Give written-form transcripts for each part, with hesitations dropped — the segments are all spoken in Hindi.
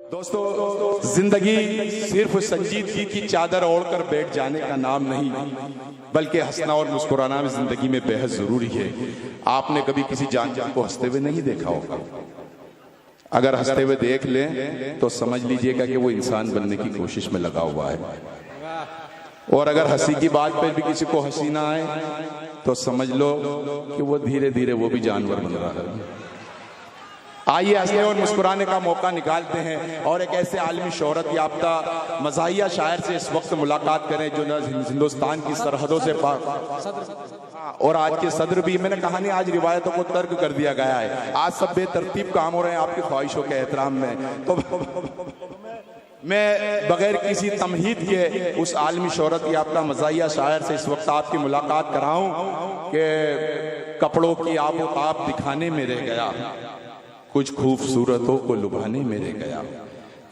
दोस्तों, जिंदगी सिर्फ संजीदगी की चादर ओढ़कर बैठ जाने का नाम नहीं, बल्कि हंसना और मुस्कुराना भी जिंदगी में बेहद जरूरी है। आपने कभी किसी जानवर को हंसते हुए नहीं देखा होगा। अगर हंसते हुए देख लें तो समझ लीजिएगा कि वो इंसान बनने की कोशिश में लगा हुआ है, और अगर हंसी की बात पर भी किसी को हंसी ना आए तो समझ लो कि वो धीरे धीरे वो भी जानवर बन रहा है। आइए हंसने और मुस्कुराने का मौका निकालते हैं और एक ऐसे आलमी शोहरत याफ्ता मज़ाहिया शायर से इस वक्त मुलाकात करें जो हिंदुस्तान की सरहदों से पाक और आज के सदर भी। मैंने कहा नहीं, आज रिवायतों को तर्क कर दिया गया है। आज सब बेतरतीब काम हो रहे हैं आपकी ख्वाहिशों के एहतराम में। तो मैं बगैर किसी तमहीद के उस आलमी शोहरत याफ्ता मज़ाहिया शायर से इस वक्त आपकी मुलाकात कराऊं कि कपड़ों की आबोताब दिखाने में रह गया, कुछ खूबसूरतों को लुभाने में रह गया।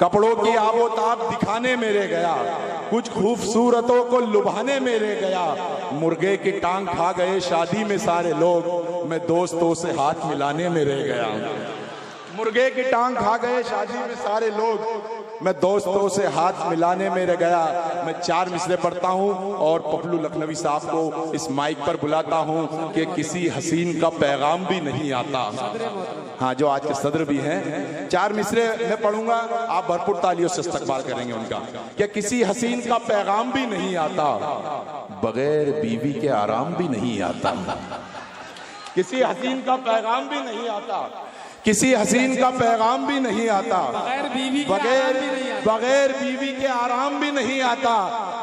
कपड़ों की आबोताब दिखाने में रह गया, कुछ खूबसूरतों को लुभाने में रह गया। मुर्गे की टांग खा गए शादी में सारे लोग, मैं दोस्तों से हाथ मिलाने में रह गया। मुर्गे की टांग खा गए शादी में सारे लोग, मैं दोस्तों से हाथ मिलाने में रह गया। मैं 4 मिसरे पढ़ता हूँ और पपलू लखनवी साहब को इस माइक पर बुलाता हूँ कि किसी हसीन का पैगाम भी नहीं आता। हाँ, जो आज के सदर भी हैं, 4 मिसरे मैं पढ़ूंगा, आप भरपूर तालियों से इस्तकबाल करेंगे उनका। कि किसी हसीन का पैगाम भी नहीं आता, बगैर बीवी के आराम भी नहीं आता। किसी हसीन का पैगाम भी नहीं आता, किसी हसीन का पैगाम भी नहीं आता, बगैर बीवी के आराम भी नहीं आता।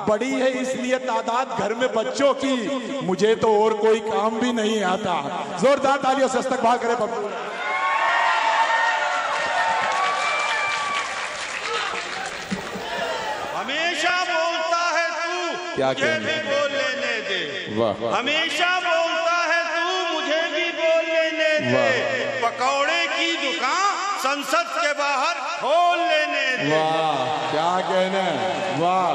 बड़ी है इसलिए तादाद घर में बच्चों की, मुझे तो और कोई काम भी नहीं आता। जोरदार तालियों से इस्तकबाल करें पप्पू। हमेशा बोलता है तू, क्या मुझे भी बोल लेने दे। वाह। हमेशा बोलता है तू, मुझे भी बोल लेने दे। पकौड़े की दुकान संसद के बाहर खोल लेने दे। वाह, क्या कहने, वाह,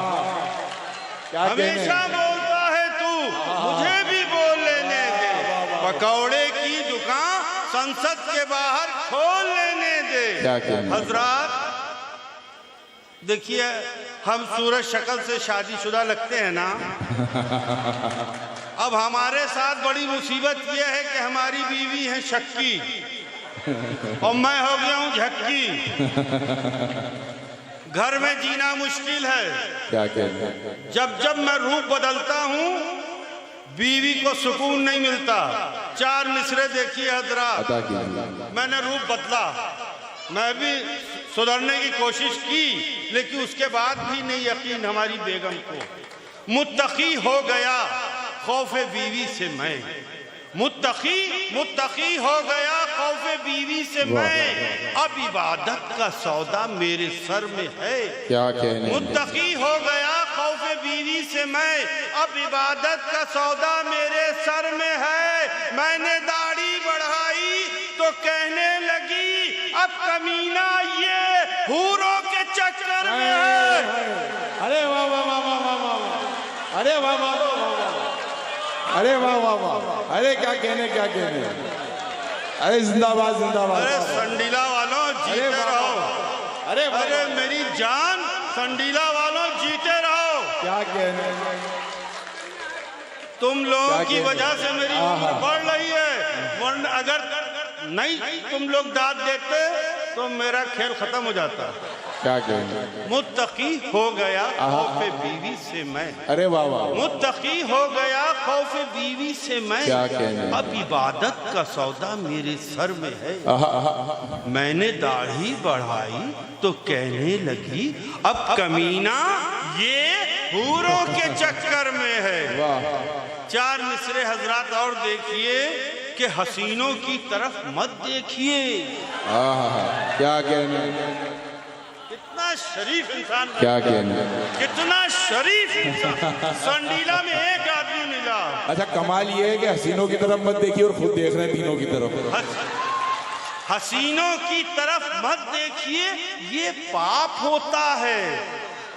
क्या कहने। हमेशा बोलता है तू, मुझे भी बोल लेने दे। पकौड़े की दुकान संसद के बाहर खोल लेने दे। क्या कहने। हजरात देखिए, हम सूरज शक्ल से शादीशुदा लगते हैं ना। अब हमारे साथ बड़ी मुसीबत यह है कि हमारी बीवी है शक्की और मैं हो गया हूं झक्की। घर में जीना मुश्किल है। क्या कहते हैं। जब जब मैं रूप बदलता हूं बीवी को सुकून नहीं मिलता। 4 मिसरे देखिए हजरात, मैंने रूप बदला, मैं भी सुधरने की कोशिश की, लेकिन उसके बाद भी नहीं यकीन हमारी बेगम को। मुत्तकी हो गया खौफे बीवी से मैं, मुत्तकी हो गया खौफे बीवी से मैं। अब इबादत का सौदा मेरे सर में है। क्या कहने। मुत्तकी हो गया खौफे बीवी से मैं, अब इबादत का सौदा मेरे सर में है। मैंने दाढ़ी बढ़ाई तो कहने लगी अब कमीना ये हूरों के चक्कर में है। अरे वाह वाह वाह वाह वाह वाह, अरे वाह वाह वाह, अरे वाह वाह वाह, अरे क्या कहने, क्या कहने। अरे जिंदाबाद जिंदाबाद। अरे संडीला वालों जीते रहो। अरे मेरी जान, संडीला वालों जीते रहो। क्या कहने। तुम लोगों की वजह से मेरी उम्र बढ़ रही है, वरना अगर नहीं तुम लोग दाद देते तो मेरा खेल खत्म हो जाता। क्या कहने। मुत्तकी हो गया खौफे बीवी से मैं। अरे वाह वाह। मुत्तकी हो गया खौफे बीवी से मैं। क्या कहने। अब इबादत का सौदा मेरे सर में है। मैंने दाढ़ी बढ़ाई तो कहने लगी अब कमीना ये हूरों के चक्कर में है। 4 मिसरे हजरात और देखिए कि हसीनों की तरफ मत देखिए। क्या कहने। कितना शरीफ इंसान, क्या कहने। कितना शरीफ इंसान। संडीला में एक आदमी मिला। अच्छा, कमाल ये है कि हसीनों की तरफ मत देखिए और खुद देख रहे हैं तीनों की तरफ। हसीनों की तरफ मत देखिए, ये पाप होता है।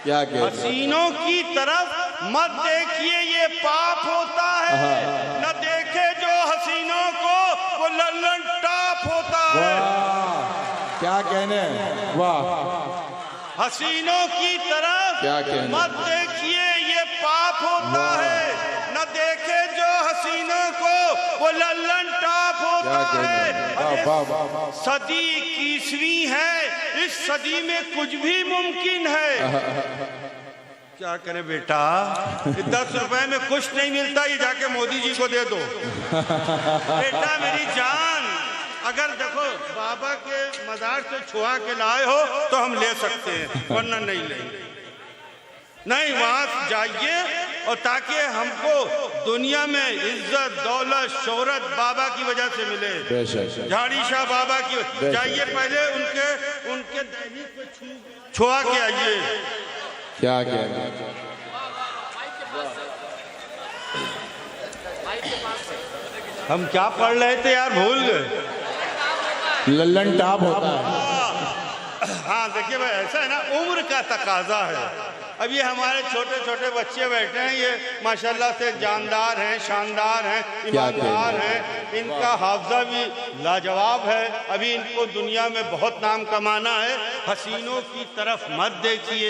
क्या कहते। हसीनों की तरफ मत देखिए, ये पाप होता है। न देखे जो हसीनों को वो लल्लन टाप होता है। क्या कहने। वाह। हसीनों की तरफ क्या कहना? मत देखिए, ये पाप होता है। न देखे जो हसीनों को, वो लल्लन टाप होता है। अरे सदी 21वीं है, इस सदी में कुछ भी मुमकिन है। क्या करे बेटा, 10 रुपए में कुछ नहीं मिलता, ये जाके मोदी जी को दे दो। बेटा मेरी जान, अगर देखो बाबा के मजार से छुआ के लाए हो तो हम ले सकते हैं, वरना नहीं लेंगे। नहीं, वहां जाइए और ताकि हमको दुनिया में इज्जत दौलत शोहरत बाबा की वजह से मिले। झाड़ी शाह बाबा की, जाइए पहले उनके दहलीज पे छुआ के आइए। क्या कहना? हम क्या पढ़ रहे थे यार, भूल गए। लल्लन टाप होता है। हाँ देखिए भाई, ऐसा है ना, उम्र का तकाजा है। अब ये हमारे छोटे छोटे बच्चे बैठे हैं, ये माशाल्लाह से जानदार हैं, शानदार हैं, ईमानदार हैं, इनका हाफजा भी लाजवाब है। अभी इनको दुनिया में बहुत नाम कमाना है। हसीनों की तरफ मत देखिए,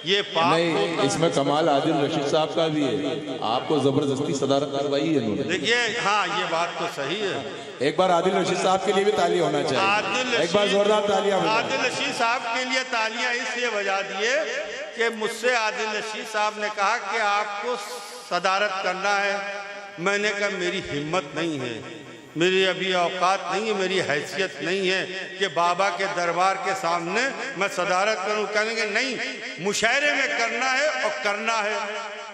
ये पाप नहीं। इसमें कमाल आदिल रशीद साहब का भी है, आपको जबरदस्ती सदारत करवाई है इन्होंने। देखिए हाँ, ये बात तो सही है। एक बार आदिल रशीद साहब के लिए भी ताली होना चाहिए। एक बार जोरदार तालियां। आदिल रशीद साहब के लिए तालियां इसलिए बजा दिए कि मुझसे आदिल रशीद साहब ने कहा कि आपको सदारत करना है। मैंने कहा मेरी हिम्मत नहीं है, मेरी अभी औकात नहीं है, मेरी हैसियत नहीं है कि बाबा के दरबार के सामने मैं सदारत करूं। कहेंगे नहीं, मुशायरे में करना है और करना है।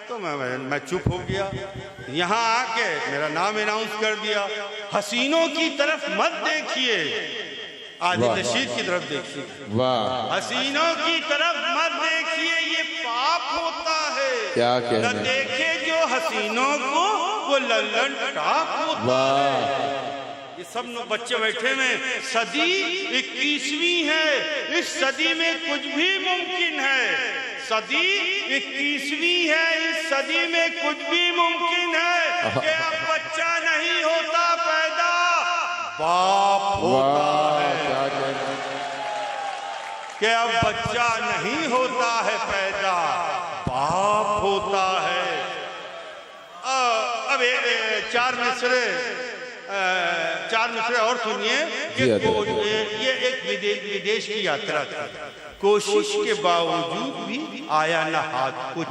तो मैं चुप हो गया। यहाँ आके मेरा नाम अनाउंस कर दिया। हसीनों की तरफ मत देखिए, आदिल रशीद की तरफ देखिए। वाह। हसीनों की तरफ मत देखिए, ये पाप होता है। क्या कहना? न देखे जो हसीनों को, वो लल्लन टाप होता है। ये सब बच्चे बैठे में, सदी 21वीं है, इस सदी में कुछ भी मुमकिन है। सदी 21वीं है, इस सदी में कुछ भी मुमकिन है कि अब बच्चा नहीं होता पैदा, पाप होता है। क्या कहना? कि अब बच्चा नहीं होता है पैदा, पाप होता है। अब चार मिसरे और सुनिए। ये एक विदेश की यात्रा थी। कोशिश के बावजूद भी आया न हाथ कुछ।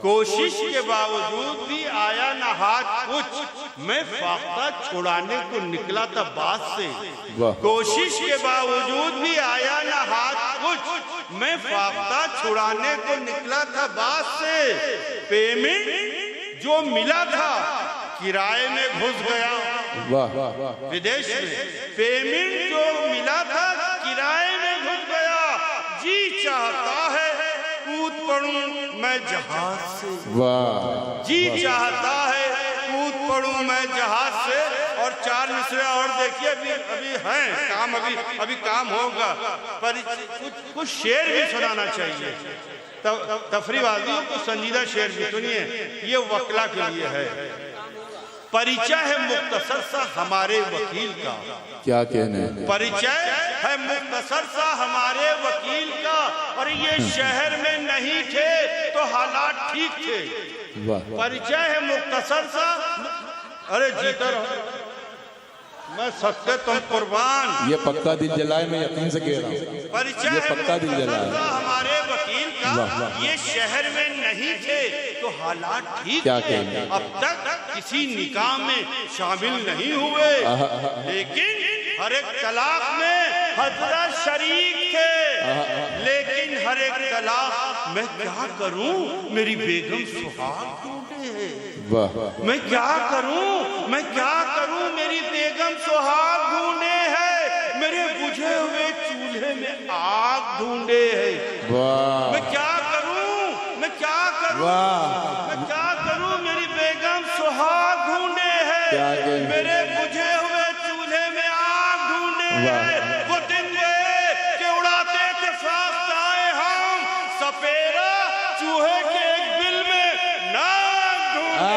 कोशिश के बावजूद भी आया न हाथ कुछ। मैं फाख्ता छुड़ाने को निकला था बात से। कोशिश के बावजूद भी आया न हाथ कुछ। मैं फाख्ता छुड़ाने को निकला था बात से। पेमेंट जो मिला था किराए में घुस गया। विदेश में पेमेंट जो मिला था किराए में घुस गया। जी चाहता है कूद पड़ूं मैं जहाज से। जी चाहता है कूद पड़ूं मैं जहाज से। और 4 मिसरे और देखिए, अभी हैं काम, अभी काम होगा, पर कुछ शेर भी सुनाना चाहिए। तफरीवादियों को संजीदा शेर भी सुनिए, ये वकला के लिए है। परिचय है मुख्तसर सा हमारे वकील का। क्या कहना है? परिचय है मुख्तसर सा हमारे वकील का। और ये शहर में नहीं थे तो हालात ठीक थे। परिचय है मुख्तसर सा। अरे जीता रहो, मैं सत्य तुम कुर्बान। ये पक्का दिल जलाए, मैं यकीन से कह रहा हूँ। परिचय ये पक्का दिल जलाए हमारे वकील का। ये शहर में नहीं थे तो हालात ठीक थे। अब तक किसी निकाह में शामिल नहीं हुए, लेकिन हर एक तलाक में हजरत शरीक थे। लेकिन हर एक तलाक मैं क्या करूं, मेरी बेगम सुहाग ढूंढे है। मैं क्या करूं, मेरी बेगम सुहाग ढूंढे है। मेरे बुझे हुए चूल्हे में आग ढूंढे है। मैं क्या करूं, मेरी बेगम सुहाग ढूंढे है। मेरे बुझे हुए चूल्हे में आग ढूंढे है। वो दिन गए कि उड़ाते थे फाख्ताए हम, सपेरा चूहे के एक बिल में नाक ढूंढे।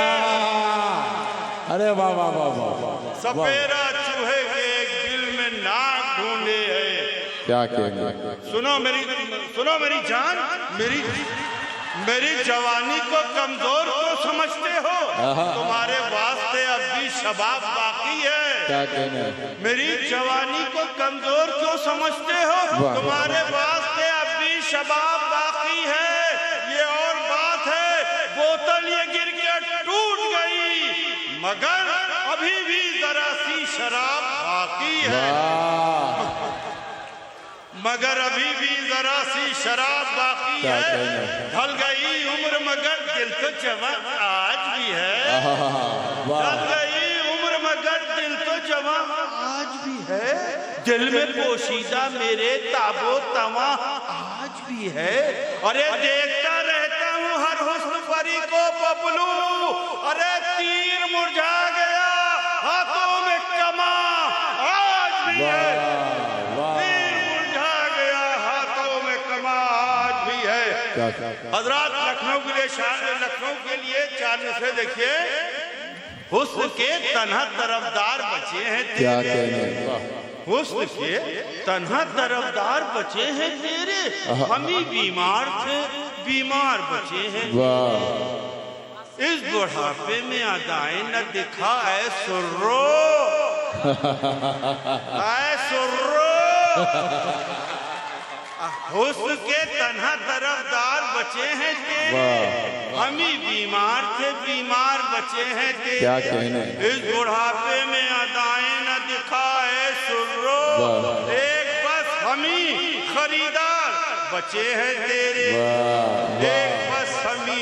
अरे वाह वाह वाह वाह। सपेरा चूहे के एक बिल में नाक ढूंढे है। क्या कहने, सुनो मेरी जान, मेरी जवानी को कमजोर क्यों समझते हो? तुम्हारे वास्ते अब भी शबाब बाकी है। क्या कहने, मेरी जवानी को कमजोर क्यों समझते हो? तुम्हारे वास्ते अब भी शबाब बाकी है। ये और बात है, बोतल ये गिर के टूट गई, मगर अभी भी जरा सी शराब बाकी है। मगर अभी भी जरा सी शराब बाकी है। ढल गई उम्र मगर दिल तो जवान आज भी है। ढल गई उम्र मगर दिल तो जवान आज भी है। दिल में पोशीदा मेरे ताबो तवा आज भी है। अरे देखता रहता हूँ हर हुस्न परी को बबलू। अरे तीर मुरझा गया हाथों में कमा आज भी है। हजरात लखनऊ के लिए 4 मिसरे देखिए। हुस्न के तन्हा तरफदार बचे हैं तेरे, हुस्न के तन्हा तरफदार बचे हैं तेरे। हम ही बीमार थे, बीमार बचे हैं। इस बुढ़ापे में अदाएं न दिखा ऐ सुर्रो, ऐ सुर्रो। हुस्न के तन्हा तरफदार बचे हैं तेरे। हम ही बीमार थे, बीमार बचे हैं तेरे। क्या कहने, इस बुढ़ापे में अदाएं न दिखाए सुर्रो। एक बस हम ही खरीदार बचे हैं तेरे। एक बस हम ही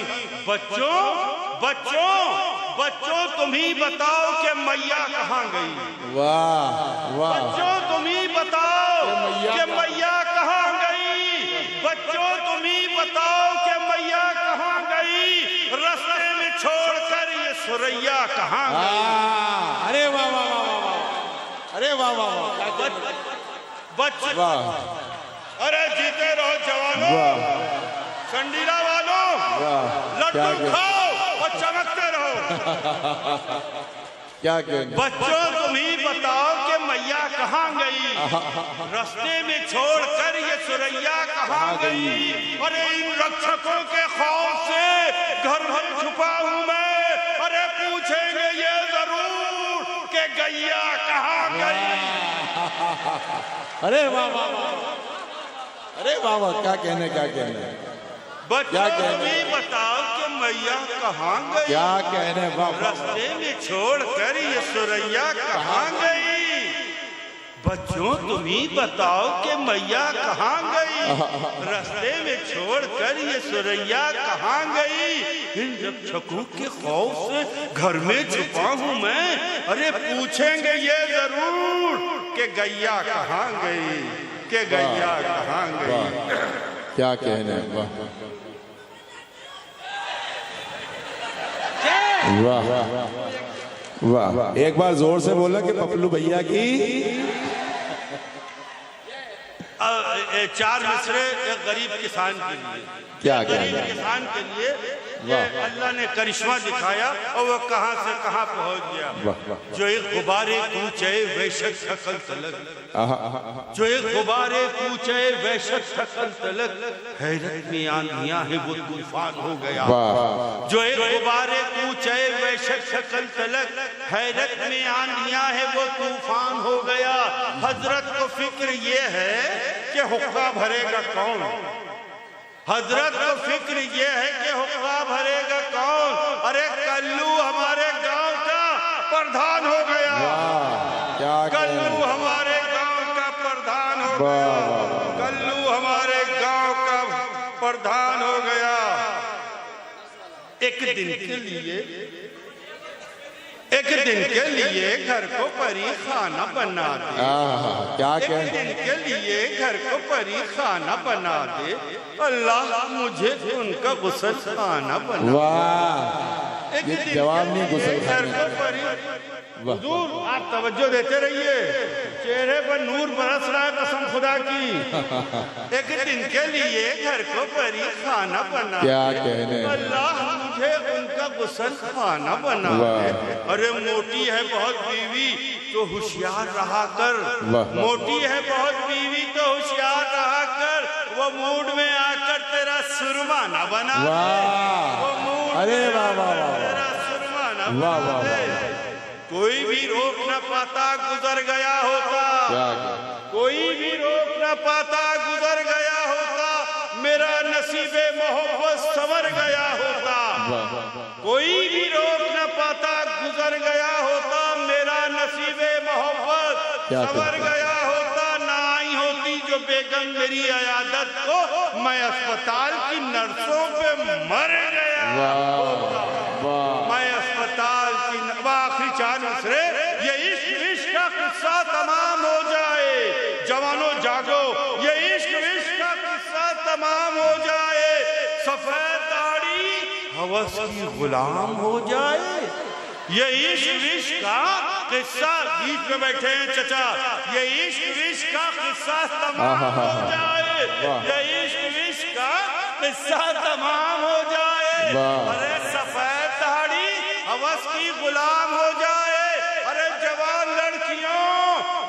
बच्चों बच्चों बच्चों तुम ही बताओ कि मैया कहाँ गई। वाह वाह, बच्चों तुम ही बताओ कि मैया कहाँ गई। बच्चों तुम ही बताओ कि मैया कहाँ गई। रास्ते में छोड़कर ये सुरैया कहाँ गई। अरे वाह वाह वाह वाह, अरे वाह वाह वाह, बच्चों अरे जीते रहो जवानों, संडीला वालों, लड्डू खाओ और चमकते रहो। क्या कहने, बच्चों तुम ही बताओ कि मैया कहाँ गई। रास्ते में छोड़कर ये सुरैया कहाँ गई। अरे इन रक्षकों के खौफ से घर भर छुपा हूँ मैं। अरे पूछेंगे ये जरूर कि गैया कहाँ गई। अरे वाह वाह वाह, अरे वाह वाह, क्या कहने, क्या कहने। बच्चों तुम ही बताओ कि मैया कहाँ गई। क्या कहने, वाह, रास्ते में छोड़कर ये सुरैया कहाँ गई। बच्चों तुम ही बताओ कि मैया कहाँ गई। रास्ते में छोड़कर ये सुरैया कहाँ गई। इन रक्षकों के खौफ से घर में छुपा हूँ मैं। अरे पूछेंगे ये जरूर कि गैया कहाँ गई, कि गैया कहाँ गई। क्या कहने, वाह वाह वाह। एक बार जोर से बोला कि पपलू भैया की 4 मिसरे एक गरीब किसान के लिए। क्या गरीब किसान के लिए ये अल्लाह ने करिश्मा दिखाया और वो कहां से कहां पहुंच गया। जो एक गुब्बारे कूचे वैशक शकल तलक, जो एक गुब्बारे कूचे वैशक शकल तलक। हैरत में आंधियां है वो तूफान हो गया। जो एक गुब्बारे कूचे वैशक शकल तलक, हैरत में आंधियां है वो तूफान हो गया। हजरत को फिक्र ये है कि हुक्का भरेगा कौन। हजरत को फिक्र ये है कि हुक्का भरेगा कौन। अरे कल्लू हमारे गांव का प्रधान हो गया। कल्लू हमारे गांव का प्रधान हो गया। कल्लू हमारे गांव का प्रधान हो गया। एक दिन के लिए घर को परी खाना बना दे। क्या एक दिन के लिए घर को परी खाना बना दे। अल्लाह मुझे उनका गुस्सा खाना बना। वाह, एक दिन जवाब नहीं गुस्सा घर को परी। हुजूर आप तवज्जो देते रहिए, चेहरे पर नूर बरस रहा है कसम खुदा की। एक दिन के लिए घर को परी खाना बना। क्या कहने, अल्लाह मुझे उनका गुस्सा खाना बना दे। अरे मोटी है बहुत बीवी तो होशियार रहा कर। मोटी है बहुत बीवी तो होशियार वो मूड में आकर तेरा सुरमा न बना दे, वाह, वो मूड अरे में वाह वाह आकर वाह, तेरा सुरमा न वाह बना वाह दे। वाह, कोई भी रोक न पाता गुजर गया होता, कोई भी रोक न पाता गुजर गया होता, मेरा नसीबे मोहब्बत संवर गया होता। कोई भी रोक न पाता गुजर गया होता, मेरा नसीबे मोहब्बत संवर गया होता। ना आई होती जो बेगम मेरी अयादत को, मैं अस्पताल की नर्सों पे मर गया होता। मैं अस्पताल की आखिरी 4 मिसरे, ये इश्क विश्क का किस्सा तमाम हो जाए। जवानों जागो, ये इश्क विश्क का किस्सा तमाम हो जाए। सफेद दाढ़ी हवस की गुलाम हो जाए। ये इश्क विश्क का किस्सा, बीच में बैठे हैं चचा, ये इश्क विश्क का किस्सा तमाम हो जाए। ये इश्क विश्क का किस्सा तमाम हो जाए। अरे सफेद दाढ़ी हवस की गुलाम हो जाए। अरे जवान लड़कियों,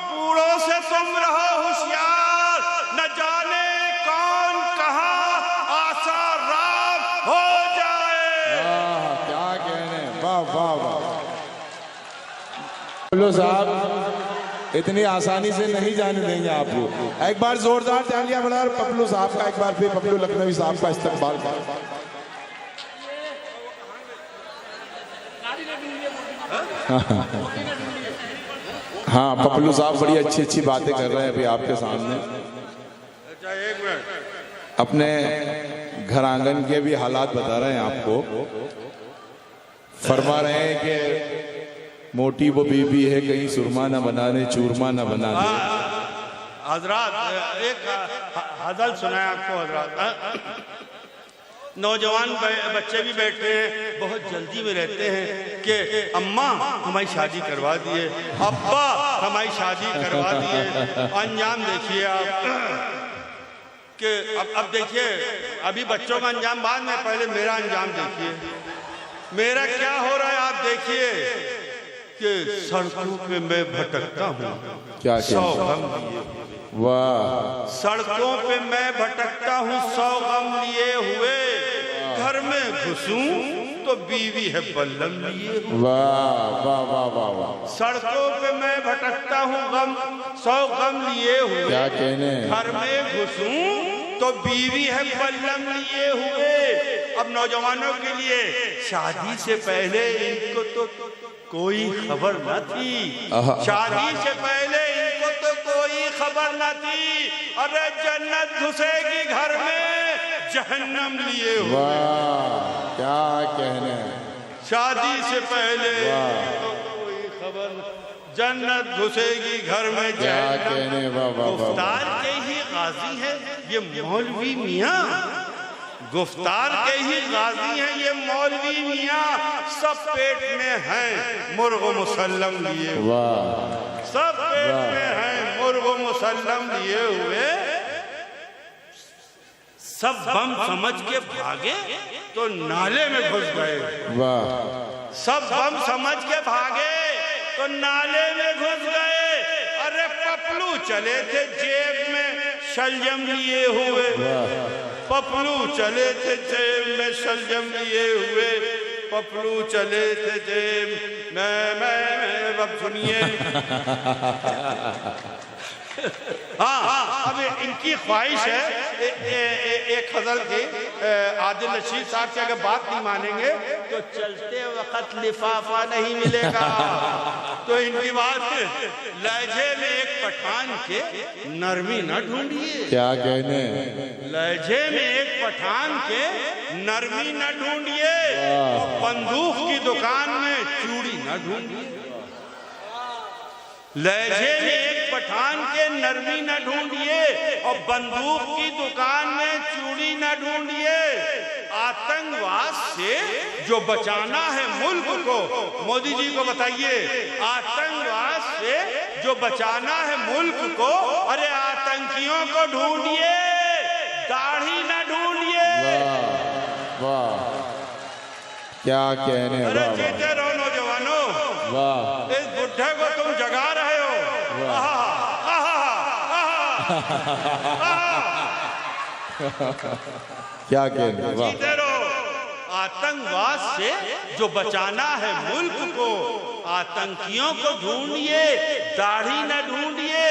बूढ़ों से तुम रहो होशियार, न जाने कौन कहाँ आसाराम हो जाए। क्या कहने, वाह वाह वाह। पप्लू साहब इतनी आसानी से नहीं जाने देंगे आपको। एक बार जोरदार तालियां बजा पप्लू साहब का, एक बार फिर पप्लू लखनवी साहब का इस्तकबाल। हाँ, पप्लू साहब बड़ी अच्छी अच्छी बातें कर रहे हैं अभी आपके सामने। अपने घर आंगन के भी हालात बता रहे हैं आपको। फरमा रहे हैं कि मोटी वो बीबी है, कहीं सुरमा न बनाने चूरमा न बनाने। हजरात एक हजल सुनाया आपको हजरात। नौजवान बच्चे भी बैठे हैं, बहुत जल्दी में रहते हैं कि अम्मा हमारी शादी करवा दिए, अब्बा हमारी शादी करवा दिए। अंजाम देखिए आप कि अब देखिए, अभी बच्चों का अंजाम बाद में, पहले मेरा अंजाम देखिए। मेरा क्या हो रहा है आप देखिए कि सड़कों पे मैं भटकता हूँ, क्या 100 गम लिए। वाह, सड़कों पे मैं भटकता हूँ 100 गम लिए हुए। घर में घुसूं तो बीवी है बल्लम लिए हुए। वाह वाह वाह वाह वाह। सड़कों पे मैं भटकता हूँ 100 गम लिए हुए। क्या कहने, घर में घुसूं तो बीवी है बल्लम लिए हुए। अब नौजवानों के लिए, शादी से पहले इनको तो कोई खबर न थी, शादी से पहले इनको तो कोई खबर न थी। अरे जन्नत घुसेगी घर में, जहन्नम लिए हुए। वाह, क्या कहने, शादी से पहले तो कोई खबर, जन्नत घुसेगी घर में, क्या कहने, वाह वाह वाह। गुफ्तार के ही गाजी है ये मौलवी मियाँ, गुफ्तार के ही गाजी हैं ये मौलवी मियाँ। सब पेट में हैं मुर्ग मुसल्लम लिए हुए, वाह, सब पेट में हैं मुर्ग मुसल्लम लिए हुए। सब बम समझ के भागे तो नाले में घुस गए। वाह, सब बम समझ के भागे तो नाले में घुस गए। अरे पपलू चले थे जेब में शलजम लिए हुए, पपलू चले थे जेब में शलजम लिए हुए, पपलू चले थे जेब मैं अब सुनिए। हाँ, अब इनकी ख्वाहिश है एक गजल की, आदिल रशीद साहब की अगर बात नहीं मानेंगे तो चलते वक्त लिफाफा नहीं मिलेगा। तो इनकी बात, लहजे में एक पठान के नरमी न ढूंढिए। क्या कहने, लहजे में एक पठान के नरमी न ढूंढिए, बंदूक की दुकान में चूड़ी न ढूंढिए। लहजे में एक पठान के नरमी न ढूंढिए और बंदूक की दुकान में चूड़ी न ढूंढिए। आतंकवाद से जो बचाना है मुल्क को, मोदी जी को बताइए, आतंकवाद से जो बचाना है मुल्क को, अरे आतंकियों को ढूंढिए, दाढ़ी न ढूंढिए। वाह, क्या कहने, अरे वाह जीते रहो नौजवानों, वाह, इस बुढ़े को तुम जगा रहे हो। क्या कहने, वाह। जीते रहो। आतंकवाद से जो बचाना है मुल्क को, आतंकियों को ढूंढिए, दाढ़ी न ढूंढिए।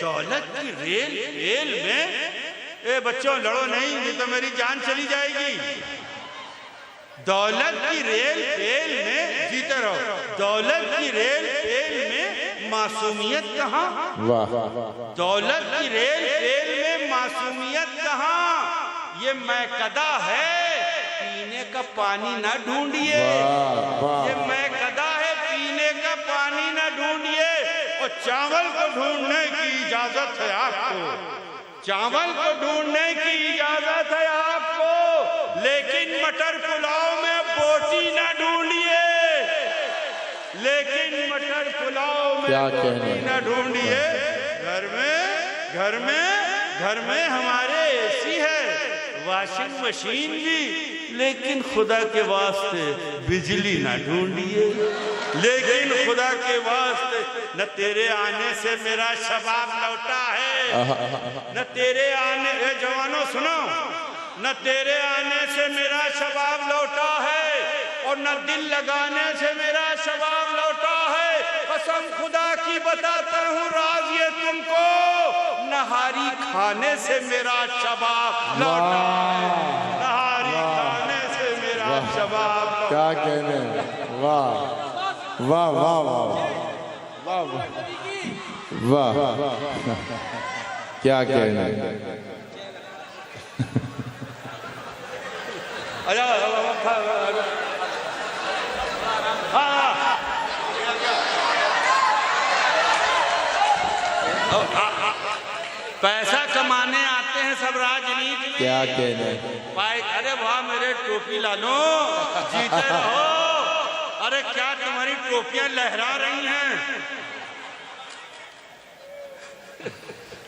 दौलत की रेल में, ए बच्चों लड़ो नहीं, नहीं तो मेरी जान चली जाएगी। दौलत की रेल में, जीते रहो। दौलत की रेल में मासूमियत कहाँ? वाह। दौलत की रेल में मासूमियत कहाँ? ये मैकदा है, पीने का पानी ना ढूंढिए। ये मैकदा है, पीने का पानी ना ढूंढिए। और चावल को ढूंढने की इजाजत है आपको, चावल को ढूंढने की इजाजत है आपको, लेकिन मटर पुलाव में बोटी ना ढूंढिए। लेकिन मटर पुलाव में बोटी ना ढूंढिए। घर में हमारे एसी है, वॉशिंग मशीन भी, लेकिन खुदा के वास्ते बिजली ना ढूंढिए। लेकिन खुदा के वास्ते न तेरे आने से मेरा शबाब लौटा है, न तेरे आने, जवानों सुनो, न तेरे आने से मेरा शबाब लौटा है, और न दिल लगाने से मेरा शबाब लौटा है। कसम खुदा की बताता हूँ राज ये तुमको, नहारी खाने से मेरा शबाब लौटा है। नहारी खाने से मेरा शबाब, क्या कहने, वाह वाह वाह वाह वाह वाह, क्या कहने। पैसा कमाने आते हैं सब राजनीति में, क्या कहने। अरे वाह मेरे टोपी लालो, जीते रहो। अरे क्या तुम्हारी टोपियां लहरा रही हैं?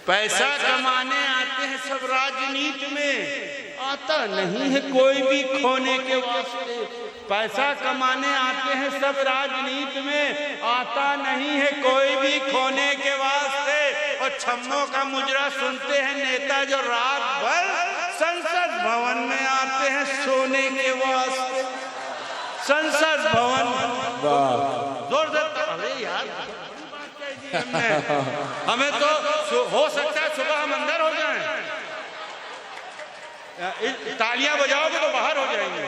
पैसा कमाने आते हैं सब राजनीति में, आता नहीं है कोई भी खोने के वास्ते। पैसा कमाने आते हैं सब राजनीति में, आता नहीं है कोई भी खोने के वास्ते। और छम्मों का मुजरा सुनते हैं नेता जो रात भर संसद भवन में आते हैं सोने के वास्ते। संसद भवन जोर से, अरे यार हमें तो हो सकता है सुबह हम अंदर हो जाएं, तालियां बजाओगे तो बाहर हो जाएंगे।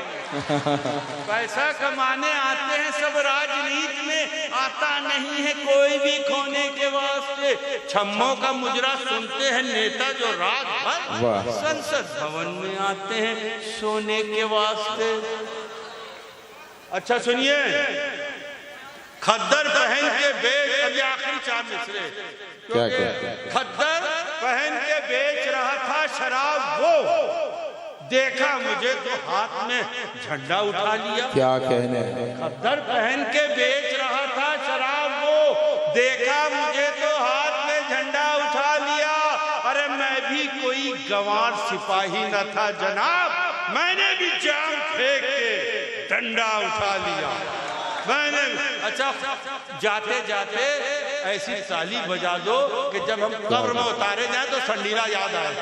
पैसा कमाने आते हैं सब राजनीति में, आता नहीं है कोई भी खोने के वास्ते। छम्मों का मुजरा सुनते हैं नेता जो रात भर संसद भवन में आते हैं सोने के वास्ते। अच्छा सुनिए, खद्दर पहन के बेच, अभी आखिरी 4 मिसरे, क्या क्या, खद्दर पहन के बेच रहा था शराब, वो देखा मुझे तो हाथ में झंडा उठा लिया। क्या कहने। खद्दर पहन के बेच रहा था शराब, वो देखा मुझे तो हाथ में झंडा उठा लिया। अरे मैं भी कोई गंवार सिपाही न था जनाब, मैंने भी जाम फेंक के डंडा उठा लिया। मैंने, अच्छा जाते जाते ऐसी ताली बजा दो कि जब हम कब्र में उतारे जाए तो संडीला याद आए।